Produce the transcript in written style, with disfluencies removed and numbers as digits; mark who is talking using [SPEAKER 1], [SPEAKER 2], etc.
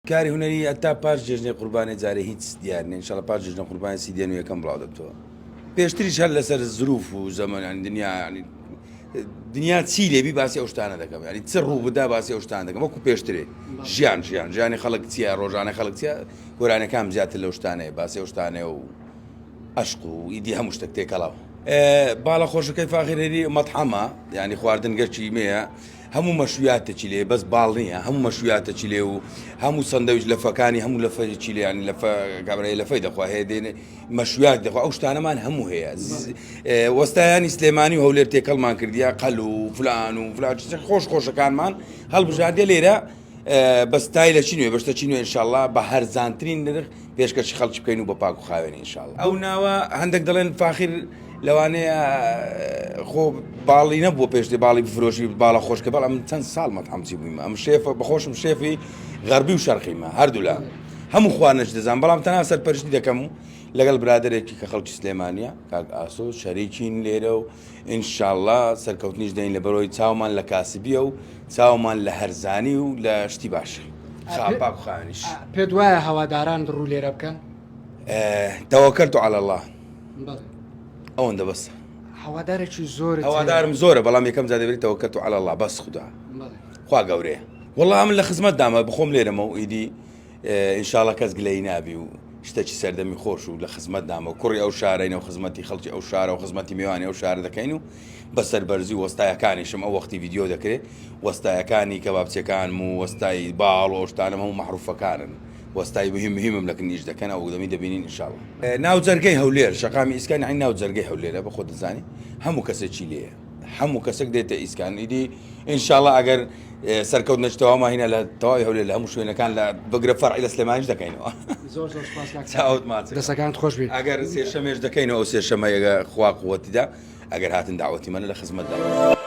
[SPEAKER 1] کاری هوەری ئەتا پاش جێژنەی قوربانێ جارێ هیچ دیار نیە ئینشاڵڵا پاش جێژنە قوربانی سیدێن و یەکەم بڵاو دەبتەوە پێشتریش هەر لەسەر زروف و زەمانانی دنیا چی لێبی باسی ئەو شتانە دەکەم ینی چ ڕوو بدا باسی ئەو شتان دەکەم وەکو پێشترێ ژیانی خەڵک چیە ڕۆژانە خەڵک چیە گۆرانەکان زیاتر لەو شتانەیە باسی ئەو شتانەیە و عشق و ئیدی هەموو شتێک تێکەڵاو باڵە خۆشەکەی فاخرێری مەطحەمە ینی خواردن گەرچی مەیە هەموو مەشویاتێکی لێ بەس باڵ نییە هەموو مەشویاتێکی لێ و هەموو سندویچ لەفەکانی هەموو لەفەیەکی لێ ینی کابرای لەفەی دەخوا هەیە دێنێ مەشویات دەخوا ئەو شتانەمان هەموو هەیە وەستایانی سلێمانی و هەولێر تێکەڵمان کردیا قەل و فلان و فلان خۆشەکانمان هەڵبژاردێ لێرە بە ستایلە چی نوێ بەشتە چی نوێ ئینشاڵڵا بە هەرزانترین نرخ پێشکەشی خەڵکی بکەین و بە پاک و خاوێنی ئینشاڵڵا ئەو ناوە هەندێک دەڵێن فاخر لەوانەیە خۆ باڵی نەبووە پێشتێ باڵی بفرۆشی باڵە خۆشکە بەڵام من چەند ساڵ مەطحەمچی بوویمە ئەم شێفە بەخۆشم شێفی غەربی و شەرقیمە هەردوو لە هەموو خوانش دەزانم بەڵام تەنها سەرپەرشتی دەکەم و لەگەڵ برادێکی کە خەڵکی سلێمانیە کاک ئاسۆ شەریکین لێرە و ئینشاڵڵا سەرکەوتنیش دەین لە بەرەوەی چاومان لە کاسبیە و چاومان لە هەرزانی و لە شتی باشە خاپاک و خاوێنیش
[SPEAKER 2] پێت وایە هەواداران ڕوو لێرە بکەن
[SPEAKER 1] تەوەکەلت عەلە الله ئەوەندە بەسە
[SPEAKER 2] هەوادارێکی زۆر
[SPEAKER 1] هەوادارم زۆرە بەڵام یەکەم جا دەبێت تەوەکەلت عەلە الله بەس خوددا خوا گەورەیە وەڵڵا من لە خزمەت دامە بخۆم لێرەمە و ئیدی ئینشاڵڵا کەس گلەی نابی و شتێکی سەردەمی خۆش و لە خزمەت دامە و کوڕی ئەو شارەینە و خزمەتی خەڵکی ئەو شارە و خزمەتی میوانی ئەو شارە دەکەین و بەسەر بەرزی وەستایەکانیشم ئەو وەختی ڤیدیۆ دەکرێت وەستایەکانی کەبابچیەکانم و وەستای باڵ و شتانم هەموو مەحروفەکانن وەستای مهمم لە کنیش دەکەن ئەو دەمی دەبینین ئینشاڵڵا ناو جەرگەی هەولێر شەقامی ئیسکان عین ناو جەرگەی هەولێرە بە خۆت دەزانی هەموو کەسێکی لێیە هەموو کەسێک دێتە ئیسکان ئیدی ئینشاڵڵا ئەگەر سەرکەوت نەچتەوەمە هینە لە تەواوی هەولێر لە هەموو شوێنەکان لە بگرە فەرعی لە سلێمانیش دەکەینەوە
[SPEAKER 2] زۆر سپاس
[SPEAKER 1] چاوت ماچ
[SPEAKER 2] دەسەکانت خۆش بێت
[SPEAKER 1] ئەگەر سێشەمێش دەکەینەوە ئەو سێشەمە ئەگە خوا قووەتیدا ئەگەر هاتن داوەتی منە لە خزمەتدا